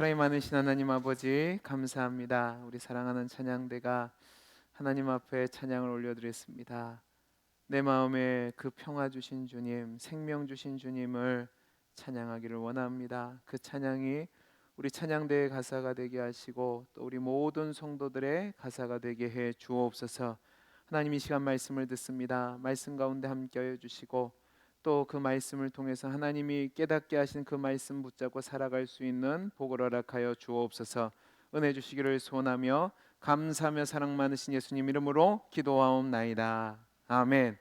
사랑이 많으신 하나님 아버지 감사합니다. 우리 사랑하는 찬양대가 하나님 앞에 찬양을 올려드렸습니다. 내 마음에 그 평화 주신 주님, 생명 주신 주님을 찬양하기를 원합니다. 그 찬양이 우리 찬양대의 가사가 되게 하시고 또 우리 모든 성도들의 가사가 되게 해 주옵소서. 하나님, 이 시간 말씀을 듣습니다. 말씀 가운데 함께하여 주시고 또 그 말씀을 통해서 하나님이 깨닫게 하신 그 말씀 붙잡고 살아갈 수 있는 복을 허락하여 주옵소서. 은혜 주시기를 소원하며 감사하며 사랑 많으신 예수님 이름으로 기도하옵나이다. 아멘.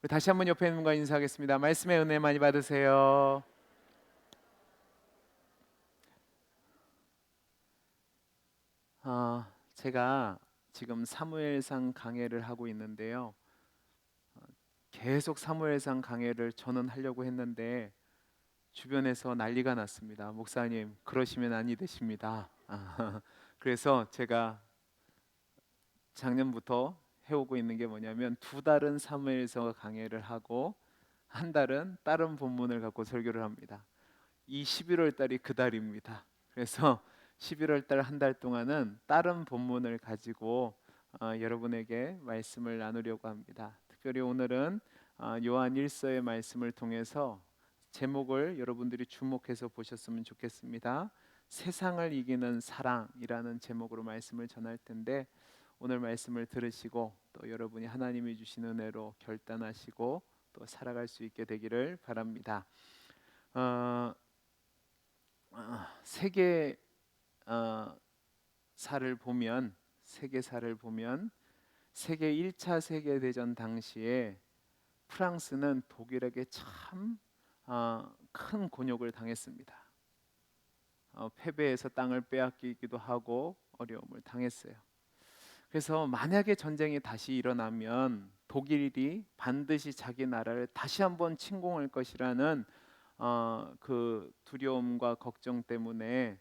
우리 다시 한번 옆에 있는 분과 인사하겠습니다. 말씀의 은혜 많이 받으세요. 제가 지금 사무엘상 강해를 하고 있는데요. 계속 사무엘상 강해를 저는 하려고 했는데 주변에서 난리가 났습니다. 목사님, 그러시면 아니 되십니다. 그래서 제가 작년부터 해오고 있는 게 뭐냐면 2달은 사무엘서 강해를 하고 한 달은 다른 본문을 갖고 설교를 합니다. 이 11월 달이 그 달입니다. 그래서 11월 달 한 달 동안은 다른 본문을 가지고 여러분에게 말씀을 나누려고 합니다. 특별히 오늘은 요한 1서의 말씀을 통해서 제목을 여러분들이 주목해서 보셨으면 좋겠습니다. 세상을 이기는 사랑이라는 제목으로 말씀을 전할 텐데 오늘 말씀을 들으시고 또 여러분이 하나님이 주신 은혜로 결단하시고 또 살아갈 수 있게 되기를 바랍니다. 세계 사를 보면 세계사를 보면 세계 1차 세계 대전 당시에 프랑스는 독일에게 참 큰 곤욕을 당했습니다. 패배해서 땅을 빼앗기기도 하고 어려움을 당했어요. 그래서 만약에 전쟁이 다시 일어나면 독일이 반드시 자기 나라를 다시 한번 침공할 것이라는 그 두려움과 걱정 때문에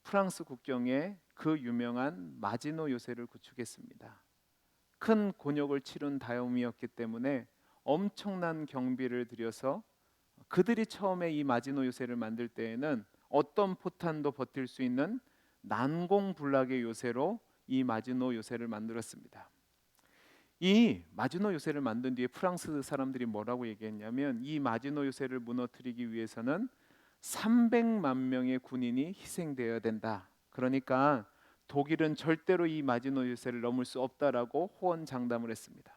프랑스 국경에 그 유명한 마지노 요새를 구축했습니다. 큰 곤욕을 치룬 다음이었기 때문에 엄청난 경비를 들여서 그들이 처음에 이 마지노 요새를 만들 때에는 어떤 포탄도 버틸 수 있는 난공불락의 요새로 이 마지노 요새를 만들었습니다. 이 마지노 요새를 만든 뒤에 프랑스 사람들이 뭐라고 얘기했냐면 이 마지노 요새를 무너뜨리기 위해서는 300만 명의 군인이 희생되어야 된다. 그러니까 독일은 절대로 이 마지노 요새를 넘을 수 없다라고 호언장담을 했습니다.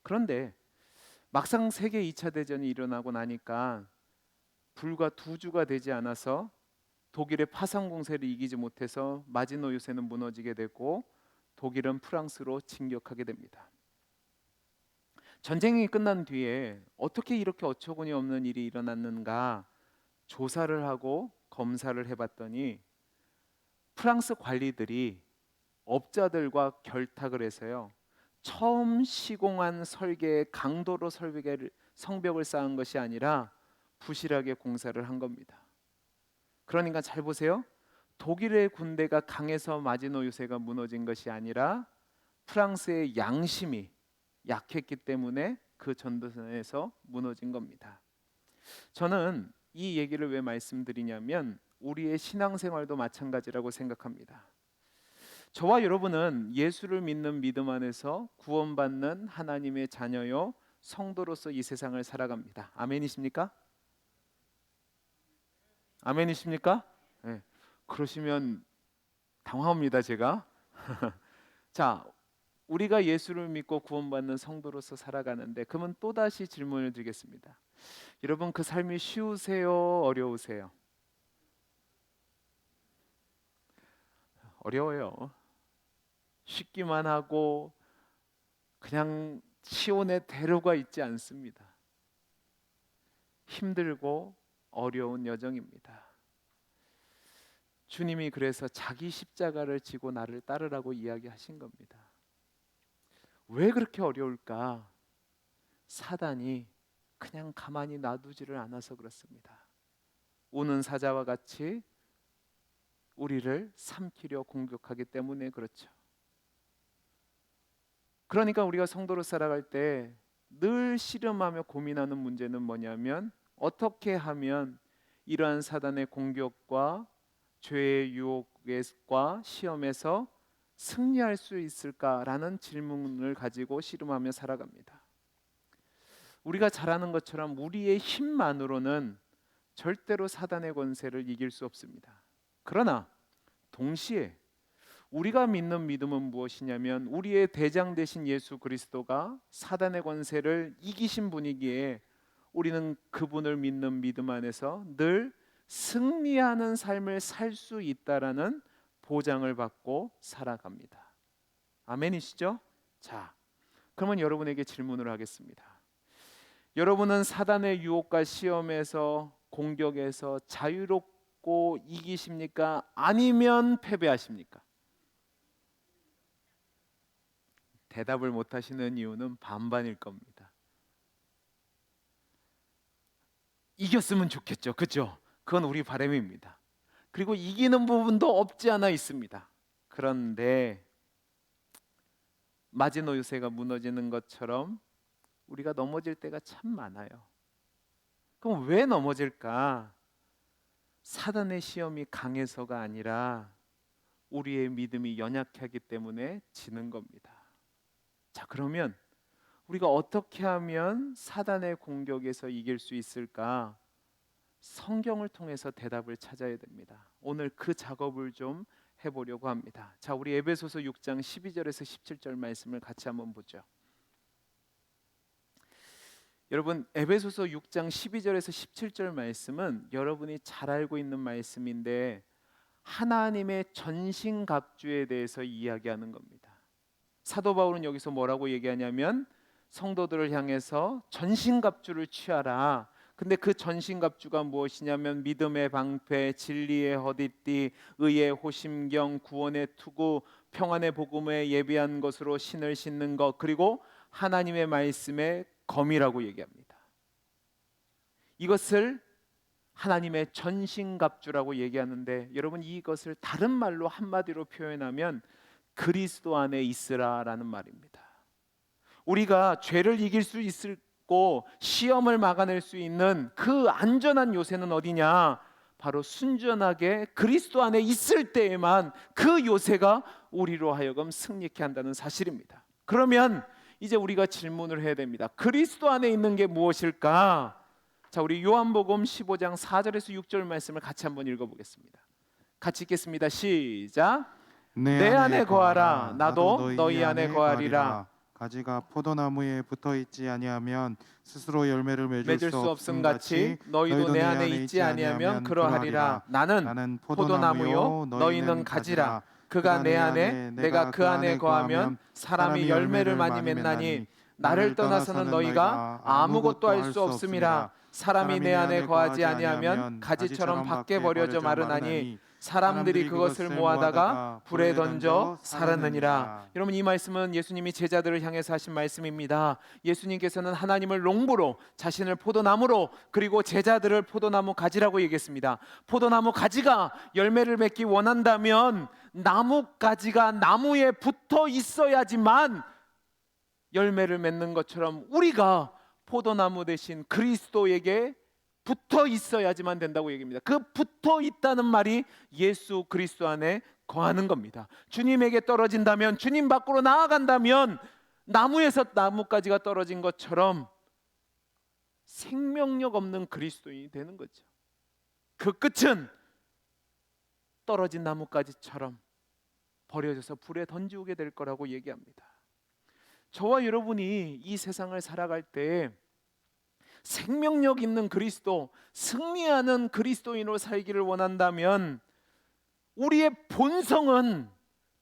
그런데 막상 세계 2차 대전이 일어나고 나니까 불과 2주가 되지 않아서 독일의 파상 공세를 이기지 못해서 마지노 요새는 무너지게 되고 독일은 프랑스로 진격하게 됩니다. 전쟁이 끝난 뒤에 어떻게 이렇게 어처구니 없는 일이 일어났는가 조사를 하고 검사를 해봤더니 프랑스 관리들이 업자들과 결탁을 해서요, 처음 시공한 설계의 강도로 성벽을 쌓은 것이 아니라 부실하게 공사를 한 겁니다. 그러니까 잘 보세요. 독일의 군대가 강해서 마지노 요새가 무너진 것이 아니라 프랑스의 양심이 약했기 때문에 그 전도선에서 무너진 겁니다. 저는 이 얘기를 왜 말씀드리냐면 우리의 신앙생활도 마찬가지라고 생각합니다. 저와 여러분은 예수를 믿는 믿음 안에서 구원받는 하나님의 자녀요 성도로서 이 세상을 살아갑니다. 아멘이십니까? 아멘이십니까? 네. 그러시면 당황합니다, 제가. 자, 우리가 예수를 믿고 구원받는 성도로서 살아가는데 그러면 또다시 질문을 드리겠습니다. 여러분, 그 삶이 쉬우세요? 어려우세요? 어려워요. 쉽기만 하고 그냥 시온의 대로가 있지 않습니다. 힘들고 어려운 여정입니다. 주님이 그래서 자기 십자가를 지고 나를 따르라고 이야기하신 겁니다. 왜 그렇게 어려울까? 사단이 그냥 가만히 놔두지를 않아서 그렇습니다. 우는 사자와 같이 우리를 삼키려 공격하기 때문에 그렇죠. 그러니까 우리가 성도로 살아갈 때 늘 씨름하며 고민하는 문제는 뭐냐면 어떻게 하면 이러한 사단의 공격과 죄의 유혹과 시험에서 승리할 수 있을까라는 질문을 가지고 씨름하며 살아갑니다. 우리가 잘 아는 것처럼 우리의 힘만으로는 절대로 사단의 권세를 이길 수 없습니다. 그러나 동시에 우리가 믿는 믿음은 무엇이냐면 우리의 대장 되신 예수 그리스도가 사단의 권세를 이기신 분이기에 우리는 그분을 믿는 믿음 안에서 늘 승리하는 삶을 살 수 있다라는 보장을 받고 살아갑니다. 아멘이시죠? 자, 그러면 여러분에게 질문을 하겠습니다. 여러분은 사단의 유혹과 시험에서 공격에서 자유롭고 이기십니까? 아니면 패배하십니까? 대답을 못 하시는 이유는 반반일 겁니다. 이겼으면 좋겠죠. 그죠? 그건 우리 바람입니다. 그리고 이기는 부분도 없지 않아 있습니다. 그런데 마지노 요새가 무너지는 것처럼 우리가 넘어질 때가 참 많아요. 그럼 왜 넘어질까? 사단의 시험이 강해서가 아니라 우리의 믿음이 연약하기 때문에 지는 겁니다. 자, 그러면 우리가 어떻게 하면 사단의 공격에서 이길 수 있을까? 성경을 통해서 대답을 찾아야 됩니다. 오늘 그 작업을 좀 해보려고 합니다. 자, 우리 에베소서 6장 12절에서 17절 말씀을 같이 한번 보죠. 여러분, 에베소서 6장 12절에서 17절 말씀은 여러분이 잘 알고 있는 말씀인데 하나님의 전신갑주에 대해서 이야기하는 겁니다. 사도 바울은 여기서 뭐라고 얘기하냐면 성도들을 향해서 전신갑주를 취하라. 근데 그 전신갑주가 무엇이냐면 믿음의 방패, 진리의 허리띠, 의의 호심경, 구원의 투구, 평안의 복음에 예비한 것으로 신을 신는 것, 그리고 하나님의 말씀의 검이라고 얘기합니다. 이것을 하나님의 전신갑주라고 얘기하는데 여러분, 이것을 다른 말로 한마디로 표현하면 그리스도 안에 있으라라는 말입니다. 우리가 죄를 이길 수 있고 시험을 막아낼 수 있는 그 안전한 요새는 어디냐? 바로 순전하게 그리스도 안에 있을 때에만 그 요새가 우리로 하여금 승리케 한다는 사실입니다. 그러면 이제 우리가 질문을 해야 됩니다. 그리스도 안에 있는 게 무엇일까? 자, 우리 요한복음 15장 4절에서 6절 말씀을 같이 한번 읽어보겠습니다. 같이 읽겠습니다. 시작. 내 안에 거하라. 나도 너희 안에 거하리라. 가지가 포도나무에 붙어 있지 아니하면 스스로 열매를 맺을 수 없음 같이 너희도 내 안에 있지 아니하면 그러하리라. 나는 포도나무요 너희는 가지라. 그가 내 안에 내가 그 안에 거하면 사람이 열매를 많이 맺나니 나를 떠나서는 너희가 아무것도 할 수 없음이라. 사람이 내 안에 거하지 아니하면 가지처럼 밖에 버려져 마르나니 사람들이 그것을 모아다가 불에 던져 살았느니라. 여러분, 이 말씀은 예수님이 제자들을 향해서 하신 말씀입니다. 예수님께서는 하나님을 농부로, 자신을 포도나무로, 그리고 제자들을 포도나무 가지라고 얘기했습니다. 포도나무 가지가 열매를 맺기 원한다면 나뭇가지가 나무에 붙어 있어야지만 열매를 맺는 것처럼 우리가 포도나무 대신 그리스도에게 붙어 있어야지만 된다고 얘기합니다. 그 붙어 있다는 말이 예수 그리스도 안에 거하는 겁니다. 주님에게 떨어진다면, 주님 밖으로 나아간다면 나무에서 나뭇가지가 떨어진 것처럼 생명력 없는 그리스도인이 되는 거죠. 그 끝은 떨어진 나뭇가지처럼 버려져서 불에 던지우게 될 거라고 얘기합니다. 저와 여러분이 이 세상을 살아갈 때 생명력 있는 그리스도, 승리하는 그리스도인으로 살기를 원한다면 우리의 본성은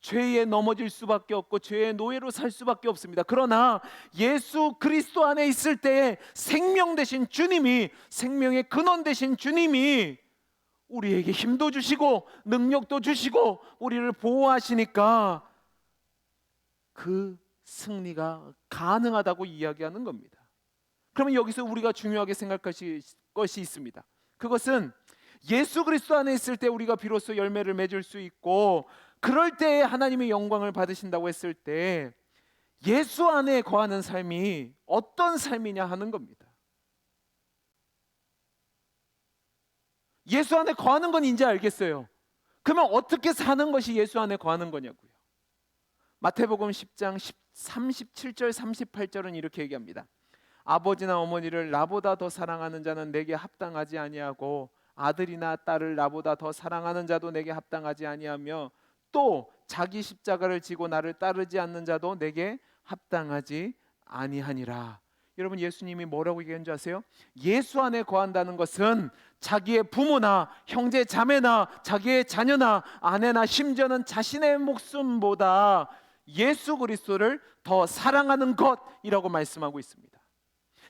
죄에 넘어질 수밖에 없고 죄의 노예로 살 수밖에 없습니다. 그러나 예수 그리스도 안에 있을 때 생명 되신 주님이, 생명의 근원 되신 주님이 우리에게 힘도 주시고 능력도 주시고 우리를 보호하시니까 그 승리가 가능하다고 이야기하는 겁니다. 그러면 여기서 우리가 중요하게 생각할 것이 있습니다. 그것은 예수 그리스도 안에 있을 때 우리가 비로소 열매를 맺을 수 있고, 그럴 때 하나님의 영광을 받으신다고 했을 때 예수 안에 거하는 삶이 어떤 삶이냐 하는 겁니다. 예수 안에 거하는 건 이제 알겠어요. 그러면 어떻게 사는 것이 예수 안에 거하는 거냐고요. 마태복음 10장 37절 38절은 이렇게 얘기합니다. 아버지나 어머니를 나보다 더 사랑하는 자는 내게 합당하지 아니하고 아들이나 딸을 나보다 더 사랑하는 자도 내게 합당하지 아니하며 또 자기 십자가를 지고 나를 따르지 않는 자도 내게 합당하지 아니하니라. 여러분, 예수님이 뭐라고 얘기한 줄 아세요? 예수 안에 거한다는 것은 자기의 부모나 형제 자매나 자기의 자녀나 아내나 심지어는 자신의 목숨보다 예수 그리스도를 더 사랑하는 것이라고 말씀하고 있습니다.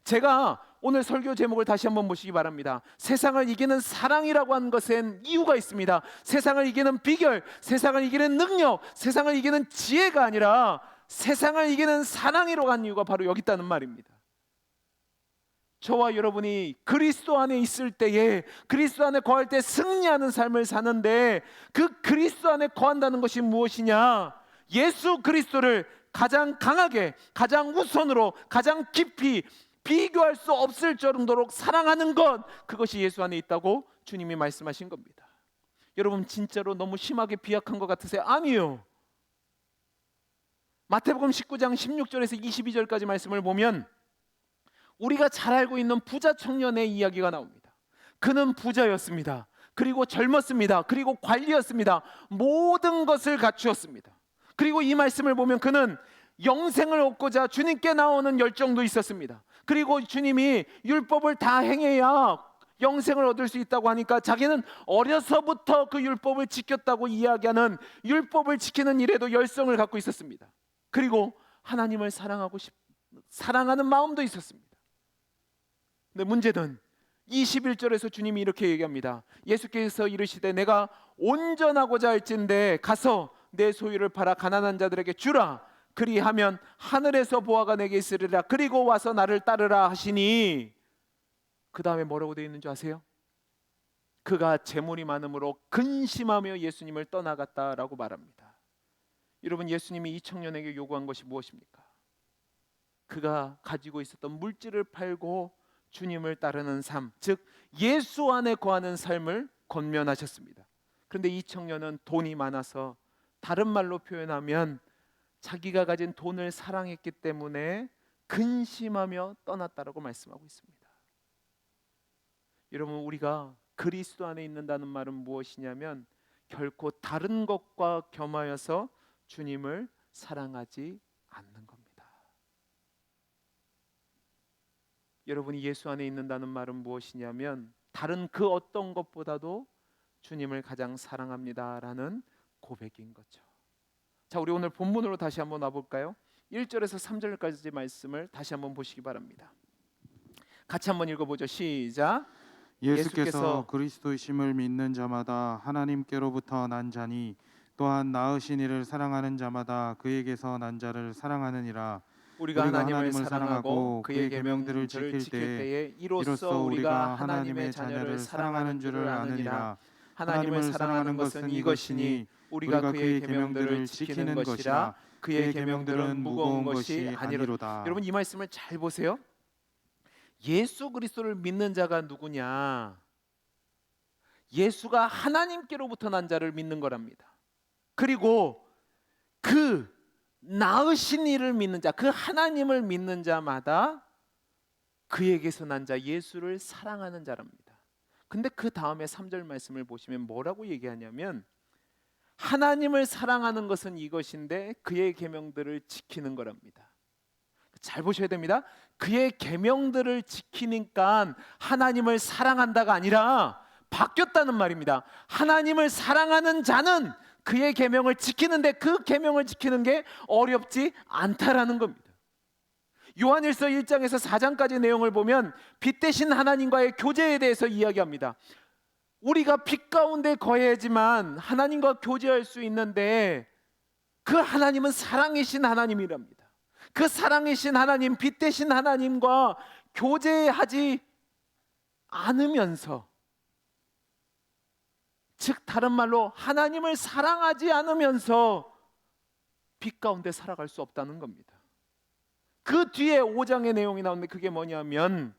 제가 오늘 설교 제목을 다시 한번 보시기 바랍니다. 세상을 이기는 사랑이라고 하는 것엔 이유가 있습니다. 세상을 이기는 비결, 세상을 이기는 능력, 세상을 이기는 지혜가 아니라 세상을 이기는 사랑이라고 하는 이유가 바로 여기 있다는 말입니다. 저와 여러분이 그리스도 안에 있을 때에, 그리스도 안에 거할 때 승리하는 삶을 사는데, 그 그리스도 안에 거한다는 것이 무엇이냐? 예수 그리스도를 가장 강하게, 가장 우선으로, 가장 깊이 비교할 수 없을 정도로 사랑하는 것, 그것이 예수 안에 있다고 주님이 말씀하신 겁니다. 여러분, 진짜로 너무 심하게 비약한 것 같으세요? 아니요. 마태복음 19장 16절에서 22절까지 말씀을 보면 우리가 잘 알고 있는 부자 청년의 이야기가 나옵니다. 그는 부자였습니다. 그리고 젊었습니다. 그리고 관리였습니다. 모든 것을 갖추었습니다. 그리고 이 말씀을 보면 그는 영생을 얻고자 주님께 나오는 열정도 있었습니다. 그리고 주님이 율법을 다 행해야 영생을 얻을 수 있다고 하니까 자기는 어려서부터 그 율법을 지켰다고 이야기하는 율법을 지키는 일에도 열성을 갖고 있었습니다. 그리고 하나님을 사랑하는 마음도 있었습니다. 근데 문제는 21절에서 주님이 이렇게 얘기합니다. 예수께서 이르시되 내가 온전하고자 할진대 가서 내 소유를 팔아 가난한 자들에게 주라. 그리하면 하늘에서 보화가 내게 있으리라. 그리고 와서 나를 따르라 하시니, 그 다음에 뭐라고 되어 있는 줄 아세요? 그가 재물이 많음으로 근심하며 예수님을 떠나갔다라고 말합니다. 여러분, 예수님이 이 청년에게 요구한 것이 무엇입니까? 그가 가지고 있었던 물질을 팔고 주님을 따르는 삶, 즉 예수 안에 거하는 삶을 권면하셨습니다. 그런데 이 청년은 돈이 많아서, 다른 말로 표현하면 자기가 가진 돈을 사랑했기 때문에 근심하며 떠났다라고 말씀하고 있습니다. 여러분, 우리가 그리스도 안에 있는다는 말은 무엇이냐면 결코 다른 것과 겸하여서 주님을 사랑하지 않는 겁니다. 여러분이 예수 안에 있는다는 말은 무엇이냐면 다른 그 어떤 것보다도 주님을 가장 사랑합니다라는 고백인 거죠. 자, 우리 오늘 본문으로 다시 한번 와볼까요? 1절에서 3절까지 말씀을 다시 한번 보시기 바랍니다. 같이 한번 읽어보죠. 시작. 예수께서 그리스도이심을 믿는 자마다 하나님께로부터 난 자니 또한 낳으신 이를 사랑하는 자마다 그에게서 난 자를 사랑하느니라. 우리가 하나님을 사랑하고 그의 계명들을 지킬 때에 이로써 우리가 하나님의 자녀를 사랑하는 줄을 아느니라. 하나님을 사랑하는 것은 이것이니 우리가 그의 계명들을 지키는 것이라. 그의 계명들은 무거운 것이 아니로다. 여러분, 이 말씀을 잘 보세요. 예수 그리스도를 믿는 자가 누구냐? 예수가 하나님께로부터 난 자를 믿는 거랍니다. 그리고 그 낳으신 이를 믿는 자, 그 하나님을 믿는 자마다 그에게서 난 자 예수를 사랑하는 자랍니다. 근데 그 다음에 3절 말씀을 보시면 뭐라고 얘기하냐면 하나님을 사랑하는 것은 이것인데 그의 계명들을 지키는 거랍니다. 잘 보셔야 됩니다. 그의 계명들을 지키니까 하나님을 사랑한다가 아니라 바뀌었다는 말입니다. 하나님을 사랑하는 자는 그의 계명을 지키는데 그 계명을 지키는 게 어렵지 않다라는 겁니다. 요한일서 1장에서 4장까지 내용을 보면 빛 대신 하나님과의 교제에 대해서 이야기합니다. 우리가 빛 가운데 거해야지만 하나님과 교제할 수 있는데 그 하나님은 사랑이신 하나님이랍니다. 그 사랑이신 하나님, 빛 대신 하나님과 교제하지 않으면서, 즉 다른 말로 하나님을 사랑하지 않으면서 빛 가운데 살아갈 수 없다는 겁니다. 그 뒤에 5장의 내용이 나오는데 그게 뭐냐면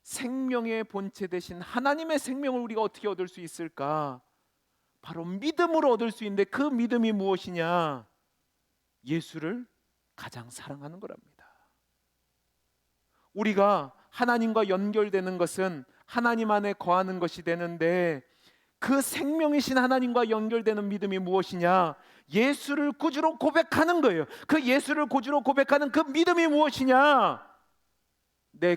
생명의 본체 대신 하나님의 생명을 우리가 어떻게 얻을 수 있을까? 바로 믿음으로 얻을 수 있는데 그 믿음이 무엇이냐? 예수를 가장 사랑하는 거랍니다. 우리가 하나님과 연결되는 것은 하나님 안에 거하는 것이 되는데 그 생명이신 하나님과 연결되는 믿음이 무엇이냐? 예수를 구주로 고백하는 거예요. 그 예수를 구주로 고백하는 그 믿음이 무엇이냐?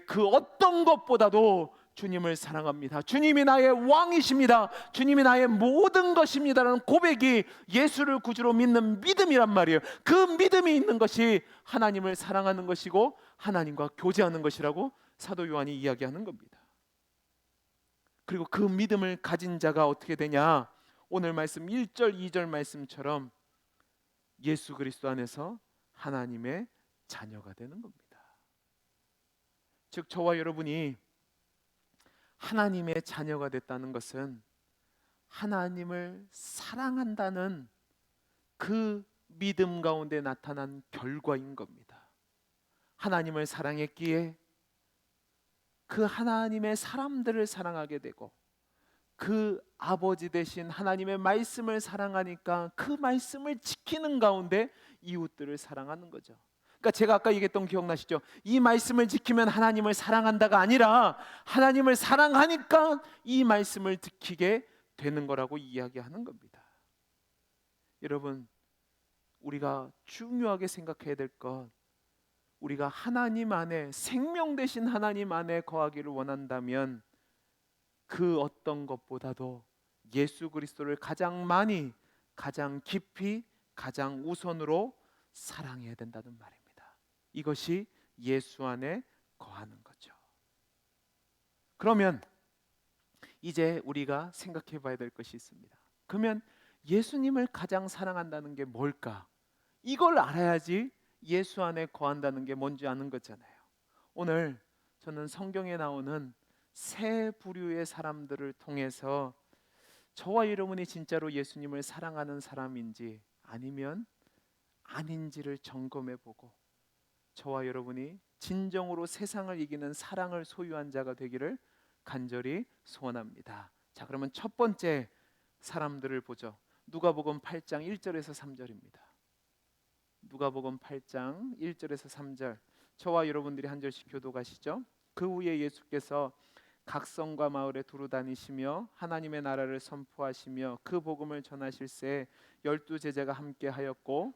그 어떤 것보다도 주님을 사랑합니다. 주님이 나의 왕이십니다. 주님이 나의 모든 것입니다라는 고백이 예수를 구주로 믿는 믿음이란 말이에요. 그 믿음이 있는 것이 하나님을 사랑하는 것이고 하나님과 교제하는 것이라고 사도 요한이 이야기하는 겁니다. 그리고 그 믿음을 가진 자가 어떻게 되냐? 오늘 말씀 1절 2절 말씀처럼 예수 그리스도 안에서 하나님의 자녀가 되는 겁니다. 즉 저와 여러분이 하나님의 자녀가 됐다는 것은 하나님을 사랑한다는 그 믿음 가운데 나타난 결과인 겁니다. 하나님을 사랑했기에 그 하나님의 사람들을 사랑하게 되고 그 아버지 되신 하나님의 말씀을 사랑하니까 그 말씀을 지키는 가운데 이웃들을 사랑하는 거죠. 그러니까 제가 아까 얘기했던 기억나시죠? 이 말씀을 지키면 하나님을 사랑한다가 아니라 하나님을 사랑하니까 이 말씀을 지키게 되는 거라고 이야기하는 겁니다. 여러분, 우리가 중요하게 생각해야 될 것, 우리가 하나님 안에 생명 되신 하나님 안에 거하기를 원한다면 그 어떤 것보다도 예수 그리스도를 가장 많이, 가장 깊이, 가장 우선으로 사랑해야 된다는 말입니다. 이것이 예수 안에 거하는 거죠. 그러면 이제 우리가 생각해 봐야 될 것이 있습니다. 그러면 예수님을 가장 사랑한다는 게 뭘까? 이걸 알아야지 예수 안에 거한다는 게 뭔지 아는 거잖아요. 오늘 저는 성경에 나오는 세 부류의 사람들을 통해서 저와 여러분이 진짜로 예수님을 사랑하는 사람인지 아니면 아닌지를 점검해 보고 저와 여러분이 진정으로 세상을 이기는 사랑을 소유한 자가 되기를 간절히 소원합니다. 자, 그러면 첫 번째 사람들을 보죠. 누가복음 8장 1절에서 3절입니다. 누가복음 8장 1절에서 3절. 저와 여러분들이 한 절씩 교독하시죠. 그 후에 예수께서 각 성과 마을에 두루 다니시며 하나님의 나라를 선포하시며 그 복음을 전하실새 12 제자가 함께 하였고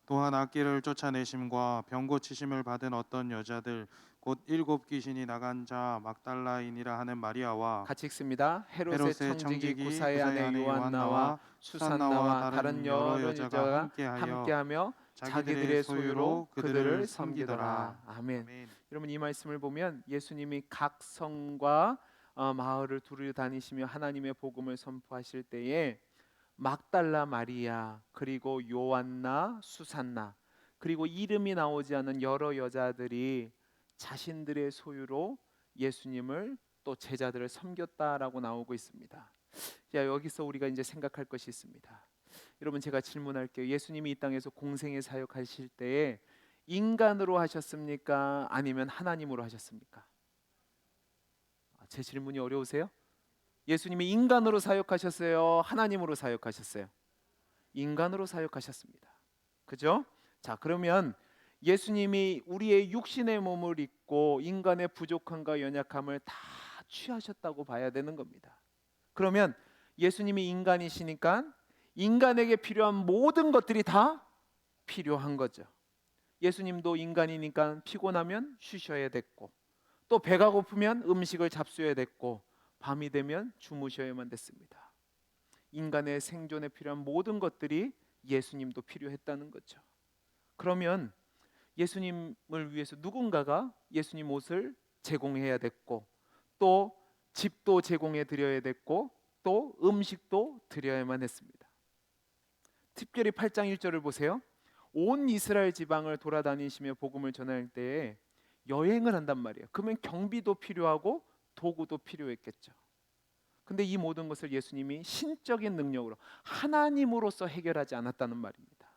또한 악기를 쫓아내심과 병 고치심을 받은 어떤 여자들 곧 7 귀신이 나간 자 막달라인이라 하는 마리아와 같이 읽습니다. 헤롯의 헤롯의 청지기 청지기 구사의 아내 요한나와 수산나와 다른 여러 여자가 함께하며 자기들의 소유로 그들을 섬기더라. 아멘. 아멘. 여러분, 이 말씀을 보면 예수님이 각 성과 마을을 두루 다니시며 하나님의 복음을 선포하실 때에 막달라 마리아, 그리고 요한나, 수산나, 그리고 이름이 나오지 않은 여러 여자들이 자신들의 소유로 예수님을 또 제자들을 섬겼다라고 나오고 있습니다. 자, 여기서 우리가 이제 생각할 것이 있습니다. 여러분, 제가 질문할게요. 예수님이 이 땅에서 공생애 사역하실 때에 인간으로 하셨습니까? 아니면 하나님으로 하셨습니까? 제 질문이 어려우세요? 예수님이 인간으로 사역하셨어요? 하나님으로 사역하셨어요? 인간으로 사역하셨습니다. 그죠? 자, 그러면 예수님이 우리의 육신의 몸을 입고 인간의 부족함과 연약함을 다 취하셨다고 봐야 되는 겁니다. 그러면 예수님이 인간이시니까 인간에게 필요한 모든 것들이 다 필요한 거죠. 예수님도 인간이니까 피곤하면 쉬셔야 됐고 또 배가 고프면 음식을 잡수어야 됐고 밤이 되면 주무셔야만 됐습니다. 인간의 생존에 필요한 모든 것들이 예수님도 필요했다는 거죠. 그러면 예수님을 위해서 누군가가 예수님 옷을 제공해야 됐고 또 집도 제공해 드려야 됐고 또 음식도 드려야만 했습니다. 특별히 8장 1절을 보세요. 온 이스라엘 지방을 돌아다니시며 복음을 전할 때에 여행을 한단 말이에요. 그러면 경비도 필요하고 도구도 필요했겠죠. 근데 이 모든 것을 예수님이 신적인 능력으로 하나님으로서 해결하지 않았다는 말입니다.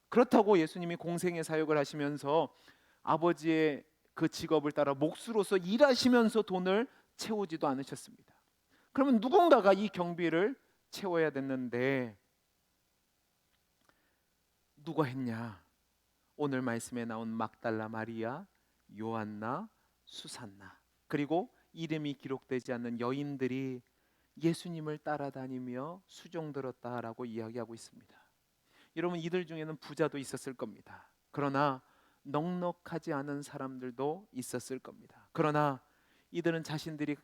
그렇다고 예수님이 공생의 사역을 하시면서 아버지의 그 직업을 따라 몫으로서 일하시면서 돈을 채우지도 않으셨습니다. 그러면 누군가가 이 경비를 채워야 됐는데 누가 했냐? 오늘 말씀에 나온 막달라 마리아, 요한나, 수산나, 그리고 이름이 기록되지 않는 여인들이 예수님을 따라다니며 수종 들었다라고 이야기하고 있습니다. 여러분, 이들 중에는 부자도 있었을 겁니다. 그러나 넉넉하지 않은 사람들도 있었을 겁니다. 그러나 이들은 자신들이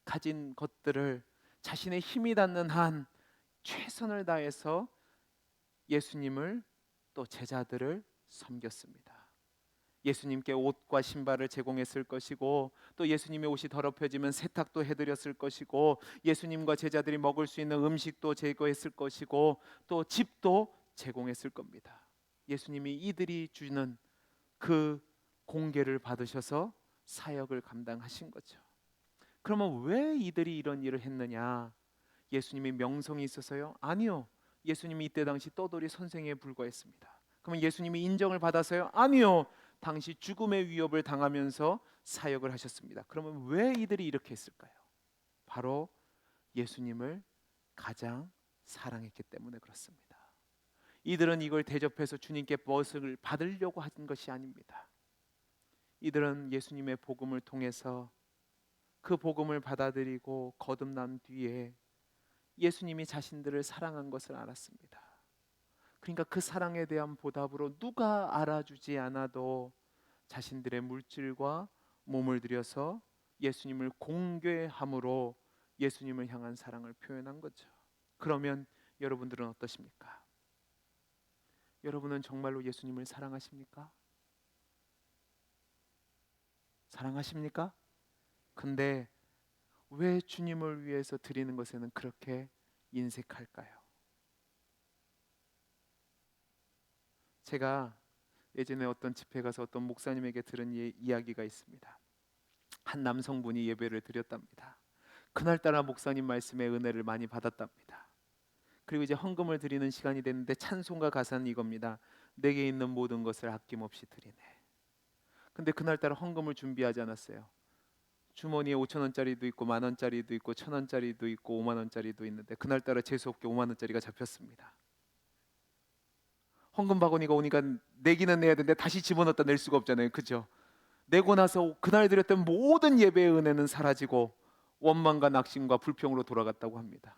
가진 것들을 자신의 힘이 닿는 한 최선을 다해서 예수님을 또 제자들을 섬겼습니다. 예수님께 옷과 신발을 제공했을 것이고, 또 예수님의 옷이 더럽혀지면 세탁도 해드렸을 것이고, 예수님과 제자들이 먹을 수 있는 음식도 제공했을 것이고, 또 집도 제공했을 겁니다. 예수님이 이들이 주는 그 공개를 받으셔서 사역을 감당하신 거죠. 그러면 왜 이들이 이런 일을 했느냐? 예수님이 명성이 있어서요? 아니요. 예수님이 이때 당시 떠돌이 선생에 불과했습니다. 그러면 예수님이 인정을 받아서요? 아니요. 당시 죽음의 위협을 당하면서 사역을 하셨습니다. 그러면 왜 이들이 이렇게 했을까요? 바로 예수님을 가장 사랑했기 때문에 그렇습니다. 이들은 이걸 대접해서 주님께 무엇을 받으려고 한 것이 아닙니다. 이들은 예수님의 복음을 통해서 그 복음을 받아들이고 거듭난 뒤에 예수님이 자신들을 사랑한 것을 알았습니다. 그러니까 그 사랑에 대한 보답으로 누가 알아주지 않아도 자신들의 물질과 몸을 들여서 예수님을 공개함으로 예수님을 향한 사랑을 표현한 거죠. 그러면 여러분들은 어떠십니까? 여러분은 정말로 예수님을 사랑하십니까? 사랑하십니까? 근데 왜 주님을 위해서 드리는 것에는 그렇게 인색할까요? 제가 예전에 어떤 집회 가서 어떤 목사님에게 들은 이야기가 있습니다. 한 남성분이 예배를 드렸답니다. 그날따라 목사님 말씀에 은혜를 많이 받았답니다. 그리고 이제 헌금을 드리는 시간이 됐는데 찬송가 가사는 이겁니다. 내게 있는 모든 것을 아낌없이 드리네. 근데 그날따라 헌금을 준비하지 않았어요. 주머니에 5,000원짜리도 있고 10,000원짜리도 있고 1,000원짜리도 있고 50,000원짜리도 있는데 그날따라 재수없게 50,000원짜리가 잡혔습니다. 헌금 바구니가 오니까 내기는 내야 되는데 다시 집어넣었다 낼 수가 없잖아요. 그죠? 내고 나서 그날 드렸던 모든 예배의 은혜는 사라지고 원망과 낙심과 불평으로 돌아갔다고 합니다.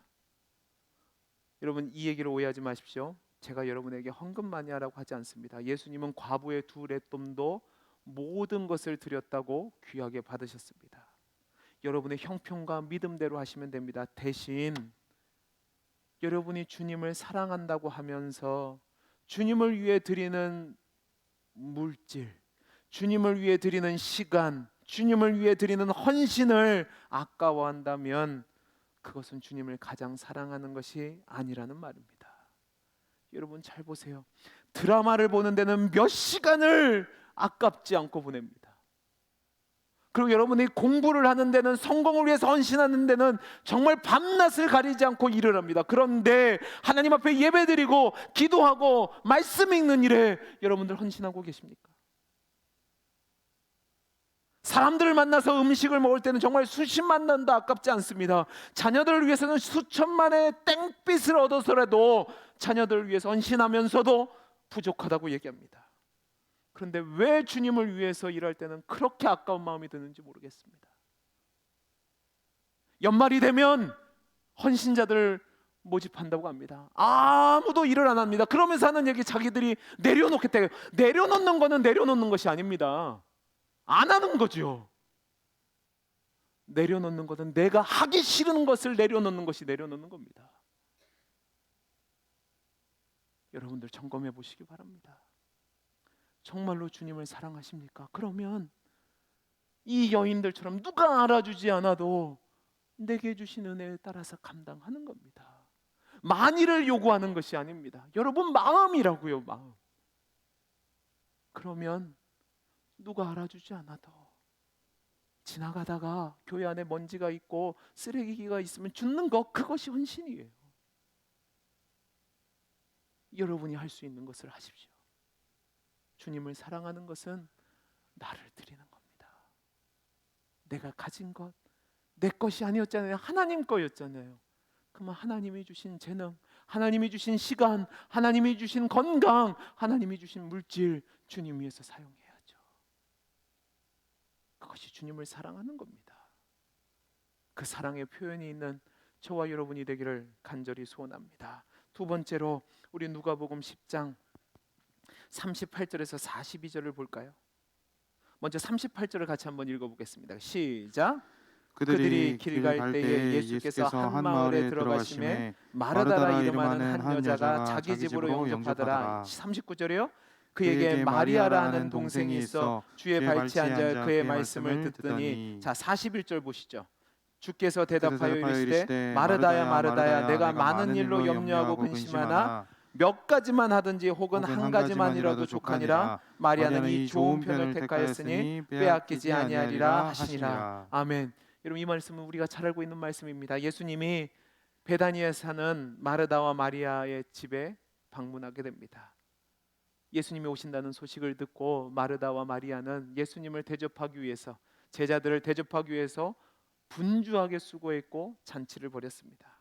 여러분, 이 얘기를 오해하지 마십시오. 제가 여러분에게 헌금 많이 하라고 하지 않습니다. 예수님은 과부의 두 렛돈도 모든 것을 드렸다고 귀하게 받으셨습니다. 여러분의 형편과 믿음대로 하시면 됩니다. 대신 여러분이 주님을 사랑한다고 하면서 주님을 위해 드리는 물질, 주님을 위해 드리는 시간, 주님을 위해 드리는 헌신을 아까워한다면 그것은 주님을 가장 사랑하는 것이 아니라는 말입니다. 여러분 잘 보세요. 드라마를 보는 데는 몇 시간을 아깝지 않고 보냅니다. 그리고 여러분이 공부를 하는 데는, 성공을 위해서 헌신하는 데는 정말 밤낮을 가리지 않고 일을 합니다. 그런데 하나님 앞에 예배드리고 기도하고 말씀 읽는 일에 여러분들 헌신하고 계십니까? 사람들을 만나서 음식을 먹을 때는 정말 수십만 원도 아깝지 않습니다. 자녀들을 위해서는 수천만의 땡빛을 얻어서라도 자녀들을 위해서 헌신하면서도 부족하다고 얘기합니다. 그런데 왜 주님을 위해서 일할 때는 그렇게 아까운 마음이 드는지 모르겠습니다. 연말이 되면 헌신자들 모집한다고 합니다. 아무도 일을 안 합니다. 그러면서 하는 얘기, 자기들이 내려놓겠다. 내려놓는 거는 내려놓는 것이 아닙니다. 안 하는 거죠. 내려놓는 것은 내가 하기 싫은 것을 내려놓는 것이 내려놓는 겁니다. 여러분들 점검해 보시기 바랍니다. 정말로 주님을 사랑하십니까? 그러면 이 여인들처럼 누가 알아주지 않아도 내게 주신 은혜에 따라서 감당하는 겁니다. 만일을 요구하는 것이 아닙니다. 여러분 마음이라고요, 마음. 그러면 누가 알아주지 않아도 지나가다가 교회 안에 먼지가 있고 쓰레기가 있으면 줍는 것, 그것이 헌신이에요. 여러분이 할 수 있는 것을 하십시오. 주님을 사랑하는 것은 나를 드리는 겁니다. 내가 가진 것, 내 것이 아니었잖아요. 하나님 거였잖아요. 그러면 하나님이 주신 재능, 하나님이 주신 시간, 하나님이 주신 건강, 하나님이 주신 물질 주님 위해서 사용해야죠. 그것이 주님을 사랑하는 겁니다. 그 사랑의 표현이 있는 저와 여러분이 되기를 간절히 소원합니다. 두 번째로 우리 누가복음 10장 38절에서 42절을 볼까요? 먼저 38절을 같이 한번 읽어보겠습니다. 시작. 그들이 길 갈 때에 예수께서 한 마을에 들어가심에 마르다라 이름하는 한 여자가 자기 집으로 영접하더라. 39절이요. 그에게 마리아라 하는 동생이 있어 주의 발치에 앉아 그의 말씀을 듣더니, 자 41절 보시죠. 주께서 대답하여 이르시되 마르다야 마르다야 내가 많은 일로 염려하고 근심하나 몇 가지만 하든지 혹은 한 가지만이라도 족하니라. 마리아는 이 좋은 편을 택하였으니 빼앗기지 아니하리라 하시니라. 아멘. 여러분, 이 말씀은 우리가 잘 알고 있는 말씀입니다. 예수님이 베다니에 사는 마르다와 마리아의 집에 방문하게 됩니다. 예수님이 오신다는 소식을 듣고 마르다와 마리아는 예수님을 대접하기 위해서, 제자들을 대접하기 위해서 분주하게 수고했고 잔치를 벌였습니다.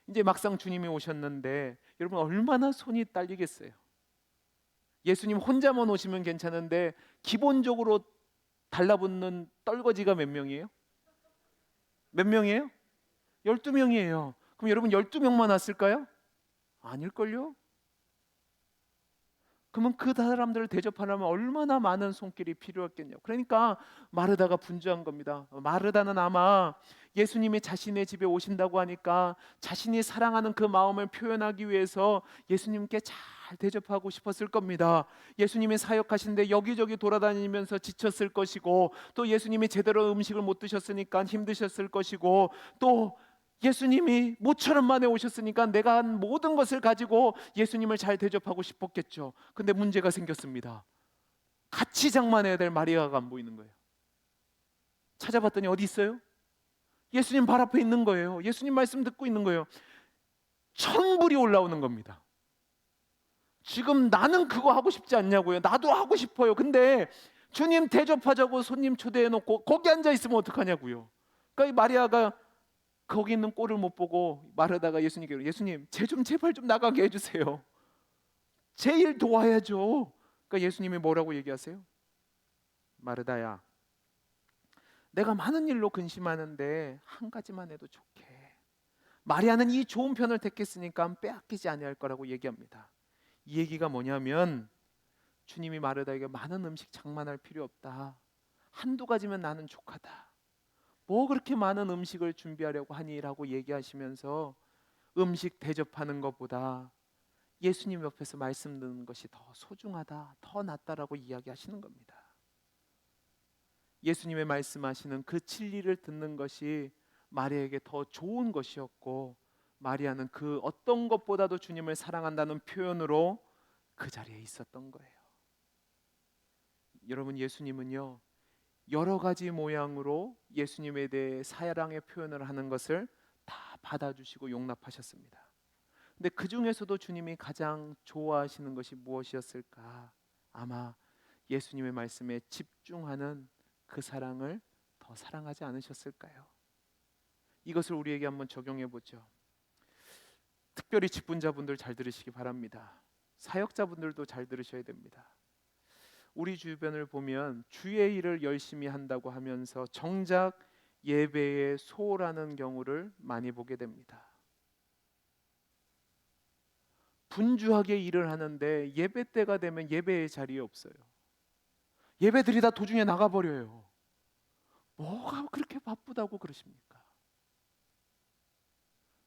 이제 막상 주님이 오셨는데 여러분 얼마나 손이 딸리겠어요. 예수님 혼자만 오시면 괜찮은데 기본적으로 달라붙는 떨거지가 몇 명이에요? 몇 명이에요? 12명이에요. 그럼 여러분 12명만 왔을까요? 아닐걸요? 그러면 그 사람들을 대접하려면 얼마나 많은 손길이 필요했겠냐고. 그러니까 마르다가 분주한 겁니다. 마르다는 아마 예수님이 자신의 집에 오신다고 하니까 자신이 사랑하는 그 마음을 표현하기 위해서 예수님께 잘 대접하고 싶었을 겁니다. 예수님이 사역하신데 여기저기 돌아다니면서 지쳤을 것이고, 또 예수님이 제대로 음식을 못 드셨으니까 힘드셨을 것이고, 또 예수님이 모처럼 만에 오셨으니까 내가 한 모든 것을 가지고 예수님을 잘 대접하고 싶었겠죠. 근데 문제가 생겼습니다. 같이 장만해야 될 마리아가 안 보이는 거예요. 찾아봤더니 어디 있어요? 예수님 발 앞에 있는 거예요. 예수님 말씀 듣고 있는 거예요. 천불이 올라오는 겁니다. 지금 나는 그거 하고 싶지 않냐고요. 나도 하고 싶어요. 근데 주님 대접하자고 손님 초대해놓고 거기 앉아 있으면 어떡하냐고요. 그러니까 이 마리아가 거기 있는 꼴을 못 보고 마르다가 예수님께, 예수님 쟤 좀 제발 좀 나가게 해주세요. 제 일 도와야죠. 그러니까 예수님이 뭐라고 얘기하세요? 마르다야, 내가 많은 일로 근심하는데 한 가지만 해도 좋게. 마리아는 이 좋은 편을 택했으니까 빼앗기지 아니할 거라고 얘기합니다. 이 얘기가 뭐냐면 주님이 마르다에게 많은 음식 장만할 필요 없다. 한두 가지면 나는 족하다. 뭐 그렇게 많은 음식을 준비하려고 하니라고 얘기하시면서 음식 대접하는 것보다 예수님 옆에서 말씀 듣는 것이 더 소중하다, 더 낫다라고 이야기하시는 겁니다. 예수님의 말씀하시는 그 진리를 듣는 것이 마리아에게 더 좋은 것이었고, 마리아는 그 어떤 것보다도 주님을 사랑한다는 표현으로 그 자리에 있었던 거예요. 여러분, 예수님은요 여러 가지 모양으로 예수님에 대해 사랑의 표현을 하는 것을 다 받아주시고 용납하셨습니다. 근데 그 중에서도 주님이 가장 좋아하시는 것이 무엇이었을까? 아마 예수님의 말씀에 집중하는 그 사랑을 더 사랑하지 않으셨을까요? 이것을 우리에게 한번 적용해 보죠. 특별히 직분자분들 잘 들으시기 바랍니다. 사역자분들도 잘 들으셔야 됩니다. 우리 주변을 보면 주의 일을 열심히 한다고 하면서 정작 예배에 소홀하는 경우를 많이 보게 됩니다. 분주하게 일을 하는데 예배 때가 되면 예배의 자리에 없어요. 예배들이 다 도중에 나가버려요. 뭐가 그렇게 바쁘다고 그러십니까?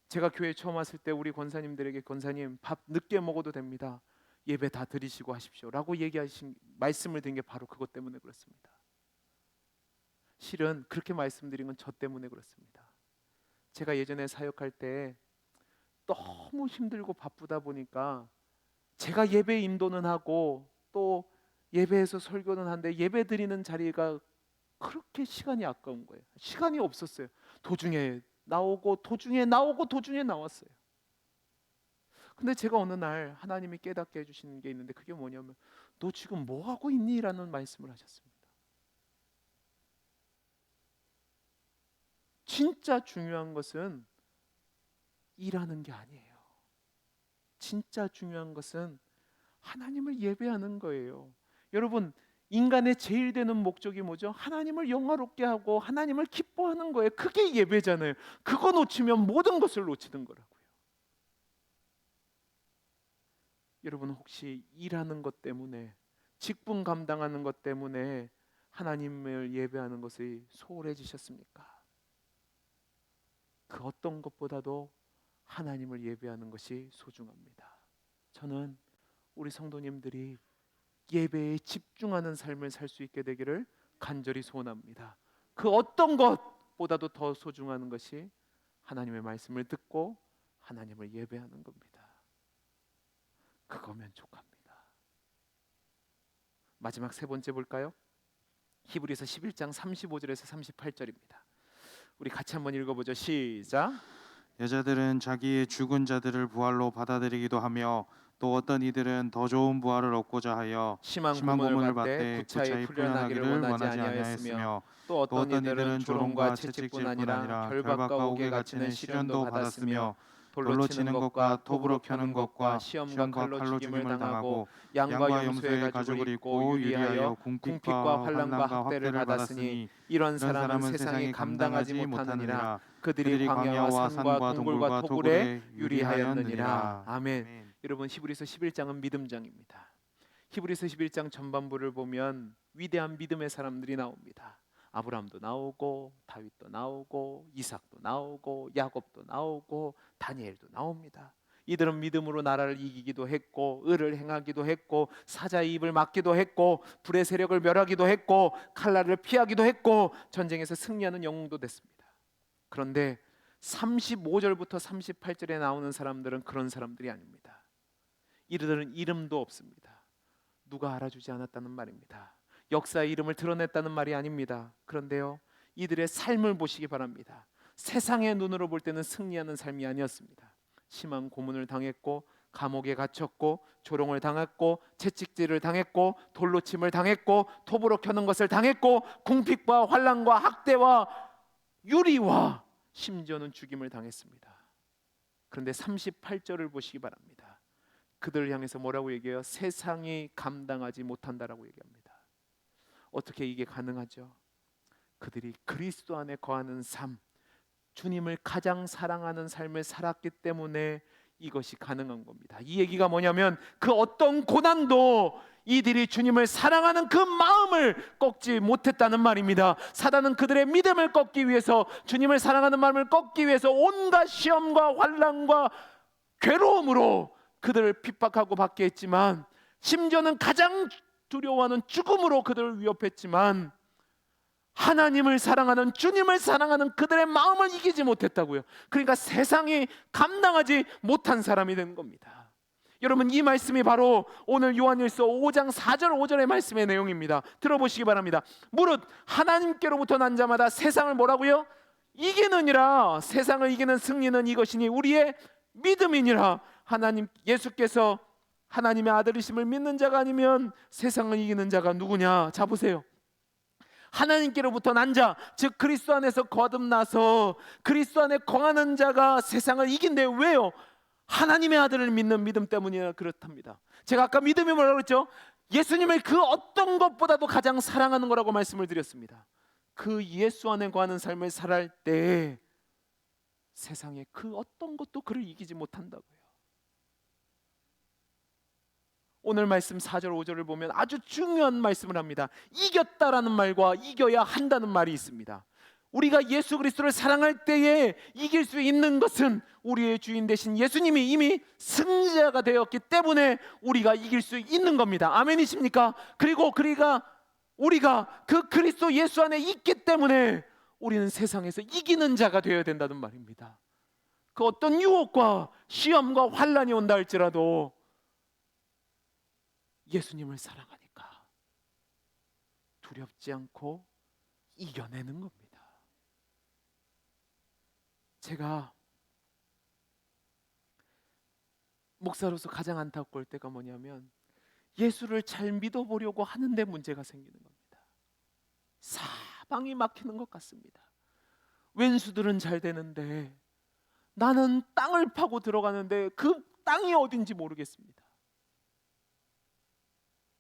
제가 교회 처음 왔을 때 우리 권사님들에게, 권사님 밥 늦게 먹어도 됩니다. 예배 다 드리시고 하십시오 라고 얘기하신 말씀을 드린 게 바로 그것 때문에 그렇습니다. 실은 그렇게 말씀드린 건 저 때문에 그렇습니다. 제가 예전에 사역할 때 너무 힘들고 바쁘다 보니까 제가 예배 인도는 하고 또 예배에서 설교는 하는데 예배 드리는 자리가 그렇게 시간이 아까운 거예요. 시간이 없었어요. 도중에 나오고 도중에 나오고 도중에 나왔어요. 근데 제가 어느 날 하나님이 깨닫게 해주시는 게 있는데, 그게 뭐냐면 너 지금 뭐 하고 있니? 라는 말씀을 하셨습니다. 진짜 중요한 것은 일하는 게 아니에요. 진짜 중요한 것은 하나님을 예배하는 거예요. 여러분, 인간의 제일 되는 목적이 뭐죠? 하나님을 영화롭게 하고 하나님을 기뻐하는 거예요. 그게 예배잖아요. 그거 놓치면 모든 것을 놓치는 거라고요. 여러분, 혹시 일하는 것 때문에, 직분 감당하는 것 때문에 하나님을 예배하는 것이 소홀해지셨습니까? 그 어떤 것보다도 하나님을 예배하는 것이 소중합니다. 저는 우리 성도님들이 예배에 집중하는 삶을 살 수 있게 되기를 간절히 소원합니다. 그 어떤 것보다도 더 소중한 것이 하나님의 말씀을 듣고 하나님을 예배하는 겁니다. 그거면 족합니다. 마지막 세 번째 볼까요? 히브리서 11장 35절에서 38절입니다. 우리 같이 한번 읽어보죠. 시작. 여자들은 자기의 죽은 자들을 부활로 받아들이기도 하며 또 어떤 이들은 더 좋은 부활을 얻고자 하여 심한 심한 고문을 고문을 받되 받되 구차히 구차히 풀려나기를 풀려나기를 원하지 아니하였으며 또 어떤 이들은 조롱과 채찍뿐 아니라 결박과 옥에 갇히는 시련도 받았으며 돌로 치는 것과 톱으로 켜는 것과 시험과 칼로 죽임을 당하고 양과 염소의 가죽을 입고 유리하여 궁핍과 환난과 학대를 받았으니 이런 사람은 세상이 감당하지 못하느니라. 그들이 광야와 산과 동굴과 토굴에 유리하였느니라. 아멘. 여러분, 히브리서 11장은 믿음장입니다. 히브리서 11장 전반부를 보면 위대한 믿음의 사람들이 나옵니다. 아브라함도 나오고 다윗도 나오고 이삭도 나오고 야곱도 나오고 다니엘도 나옵니다. 이들은 믿음으로 나라를 이기기도 했고 의를 행하기도 했고 사자의 입을 막기도 했고 불의 세력을 멸하기도 했고 칼날을 피하기도 했고 전쟁에서 승리하는 영웅도 됐습니다. 그런데 35절부터 38절에 나오는 사람들은 그런 사람들이 아닙니다. 이들은 이름도 없습니다. 누가 알아주지 않았다는 말입니다. 역사의 이름을 드러냈다는 말이 아닙니다. 그런데요, 이들의 삶을 보시기 바랍니다. 세상의 눈으로 볼 때는 승리하는 삶이 아니었습니다. 심한 고문을 당했고 감옥에 갇혔고 조롱을 당했고 채찍질을 당했고 돌로 침을 당했고 톱으로 켜는 것을 당했고 궁핍과 환난과 학대와 유리와 심지어는 죽임을 당했습니다. 그런데 38절을 보시기 바랍니다. 그들을 향해서 뭐라고 얘기해요? 세상이 감당하지 못한다라고 얘기합니다. 어떻게 이게 가능하죠? 그들이 그리스도 안에 거하는 삶, 주님을 가장 사랑하는 삶을 살았기 때문에 이것이 가능한 겁니다. 이 얘기가 뭐냐면 그 어떤 고난도 이들이 주님을 사랑하는 그 마음을 꺾지 못했다는 말입니다. 사단은 그들의 믿음을 꺾기 위해서, 주님을 사랑하는 마음을 꺾기 위해서 온갖 시험과 환난과 괴로움으로 그들을 핍박하고 받게 했지만, 심지어는 가장 두려워하는 죽음으로 그들을 위협했지만 하나님을 사랑하는, 주님을 사랑하는 그들의 마음을 이기지 못했다고요. 그러니까 세상이 감당하지 못한 사람이 된 겁니다. 여러분, 이 말씀이 바로 오늘 요한일서 5장 4절 5절의 말씀의 내용입니다. 들어보시기 바랍니다. 무릇 하나님께로부터 난 자마다 세상을 뭐라고요? 이기느니라. 세상을 이기는 승리는 이것이니 우리의 믿음이니라. 하나님, 예수께서 하나님의 아들이심을 믿는 자가 아니면 세상을 이기는 자가 누구냐? 자, 보세요. 하나님께로부터 난 자, 즉 그리스도 안에서 거듭나서 그리스도 안에 거하는 자가 세상을 이긴대. 왜요? 하나님의 아들을 믿는 믿음 때문이라 그렇답니다. 제가 아까 믿음이 뭐라고 그랬죠? 예수님을 그 어떤 것보다도 가장 사랑하는 거라고 말씀을 드렸습니다. 그 예수 안에 거하는 삶을 살아갈 때 세상에 그 어떤 것도 그를 이기지 못한다고요. 오늘 말씀 4절 5절을 보면 아주 중요한 말씀을 합니다. 이겼다라는 말과 이겨야 한다는 말이 있습니다. 우리가 예수 그리스도를 사랑할 때에 이길 수 있는 것은 우리의 주인 되신 예수님이 이미 승자가 되었기 때문에 우리가 이길 수 있는 겁니다. 아멘이십니까? 그리고 우리가 그 그리스도 예수 안에 있기 때문에 우리는 세상에서 이기는 자가 되어야 된다는 말입니다. 그 어떤 유혹과 시험과 환난이 온다 할지라도 예수님을 사랑하니까 두렵지 않고 이겨내는 겁니다. 제가 목사로서 가장 안타까울 때가 뭐냐면 예수를 잘 믿어보려고 하는데 문제가 생기는 겁니다. 사방이 막히는 것 같습니다. 왼수들은 잘 되는데 나는 땅을 파고 들어가는데 그 땅이 어딘지 모르겠습니다.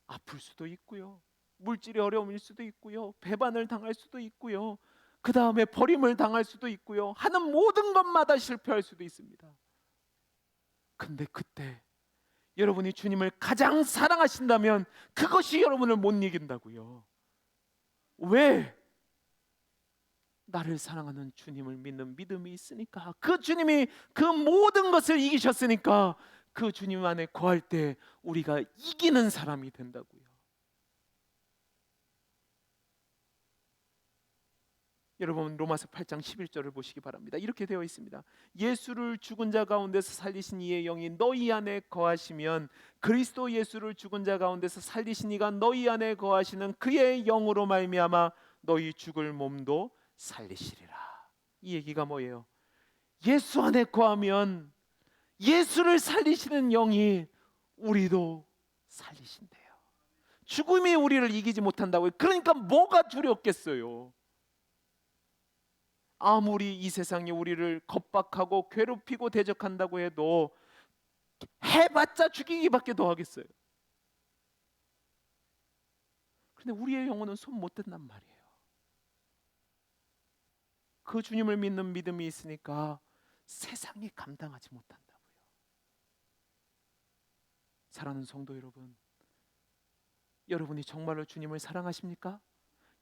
아플 수도 있고요, 물질의 어려움일 수도 있고요, 배반을 당할 수도 있고요, 그 다음에 버림을 당할 수도 있고요, 하는 모든 것마다 실패할 수도 있습니다. 근데 그때 여러분이 주님을 가장 사랑하신다면 그것이 여러분을 못 이긴다고요. 왜? 나를 사랑하는 주님을 믿는 믿음이 있으니까. 그 주님이 그 모든 것을 이기셨으니까 그 주님 안에 거할 때 우리가 이기는 사람이 된다고요. 여러분, 로마서 8장 11절을 보시기 바랍니다. 이렇게 되어 있습니다. 예수를 죽은 자 가운데서 살리신 이의 영이 너희 안에 거하시면 그리스도 예수를 죽은 자 가운데서 살리신 이가 너희 안에 거하시는 그의 영으로 말미암아 너희 죽을 몸도 살리시리라. 이 얘기가 뭐예요? 예수 안에 거하면 예수를 살리시는 영이 우리도 살리신대요. 죽음이 우리를 이기지 못한다고요. 그러니까 뭐가 두렵겠어요? 아무리 이 세상이 우리를 겁박하고 괴롭히고 대적한다고 해도 해봤자 죽이기밖에 더 하겠어요. 그런데 우리의 영혼은 손 못 댄단 말이에요. 그 주님을 믿는 믿음이 있으니까 세상이 감당하지 못한다고요. 사랑하는 성도 여러분, 여러분이 정말로 주님을 사랑하십니까?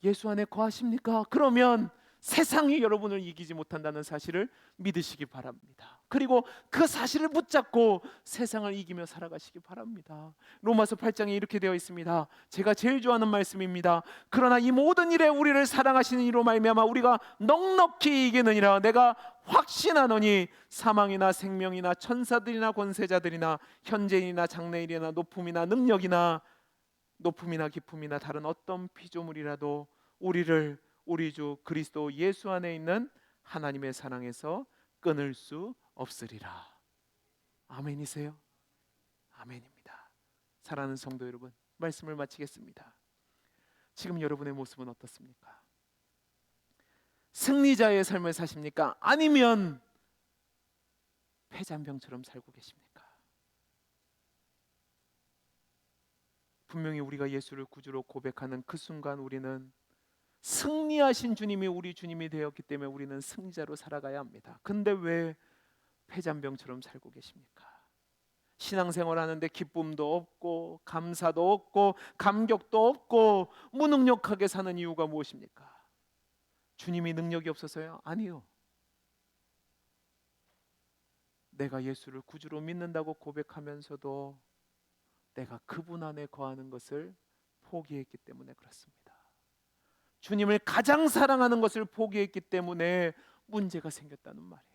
예수 안에 거하십니까? 그러면 세상이 여러분을 이기지 못한다는 사실을 믿으시기 바랍니다. 그리고 그 사실을 붙잡고 세상을 이기며 살아가시기 바랍니다. 로마서 8장에 이렇게 되어 있습니다. 제가 제일 좋아하는 말씀입니다. 그러나 이 모든 일에 우리를 사랑하시는 이로 말미암아 우리가 넉넉히 이기느니라. 내가 확신하노니 사망이나 생명이나 천사들이나 권세자들이나 현재이나 장래일이나 높음이나 능력이나 높음이나 깊음이나 다른 어떤 피조물이라도 우리를 우리 주 그리스도 예수 안에 있는 하나님의 사랑에서 끊을 수 없으리라. 아멘이세요? 아멘입니다. 사랑하는 성도 여러분, 말씀을 마치겠습니다. 지금 여러분의 모습은 어떻습니까? 승리자의 삶을 사십니까? 아니면 패잔병처럼 살고 계십니까? 분명히 우리가 예수를 구주로 고백하는 그 순간 우리는 승리하신 주님이 우리 주님이 되었기 때문에 우리는 승리자로 살아가야 합니다. 근데 왜 패잔병처럼 살고 계십니까? 신앙생활 하는데 기쁨도 없고 감사도 없고 감격도 없고 무능력하게 사는 이유가 무엇입니까? 주님이 능력이 없어서요? 아니요. 내가 예수를 구주로 믿는다고 고백하면서도 내가 그분 안에 거하는 것을 포기했기 때문에 그렇습니다. 주님을 가장 사랑하는 것을 포기했기 때문에 문제가 생겼다는 말이에요.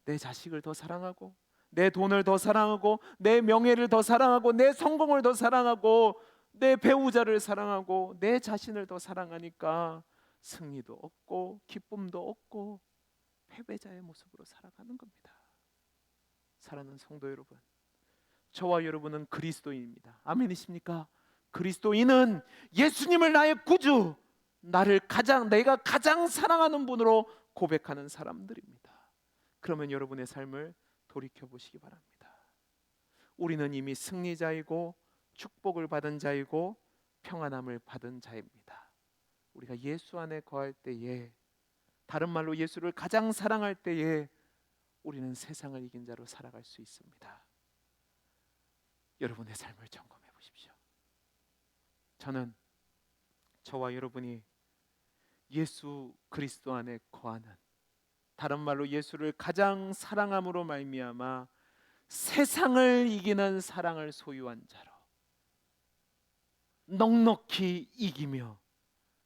내 자식을 더 사랑하고 내 돈을 더 사랑하고 내 명예를 더 사랑하고 내 성공을 더 사랑하고 내 배우자를 사랑하고 내 자신을 더 사랑하니까 승리도 없고 기쁨도 없고 패배자의 모습으로 살아가는 겁니다. 사랑하는 성도 여러분, 저와 여러분은 그리스도인입니다. 아멘이십니까? 그리스도인은 예수님을 나의 구주, 내가 가장 사랑하는 분으로 고백하는 사람들입니다. 그러면 여러분의 삶을 돌이켜 보시기 바랍니다. 우리는 이미 승리자이고 축복을 받은 자이고 평안함을 받은 자입니다. 우리가 예수 안에 거할 때에, 다른 말로 예수를 가장 사랑할 때에 우리는 세상을 이긴 자로 살아갈 수 있습니다. 여러분의 삶을 점검해 보십시오. 저는 저와 여러분이 예수 그리스도 안에 거하는, 다른 말로 예수를 가장 사랑함으로 말미암아 세상을 이기는 사랑을 소유한 자로 넉넉히 이기며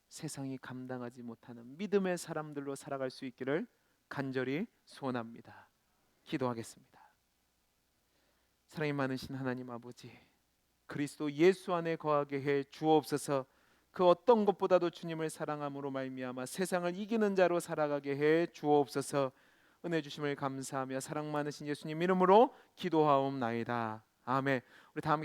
세상이 감당하지 못하는 믿음의 사람들로 살아갈 수 있기를 간절히 소원합니다. 기도하겠습니다. 사랑이 많으신 하나님 아버지, 그리스도 예수 안에 거하게 해 주옵소서. 그 어떤 것보다도 주님을 사랑함으로 말미암아 세상을 이기는 자로 살아가게 해 주옵소서. 은혜 주심을 감사하며 사랑 많으신 예수님 이름으로 기도하옵나이다. 아멘. 우리 다음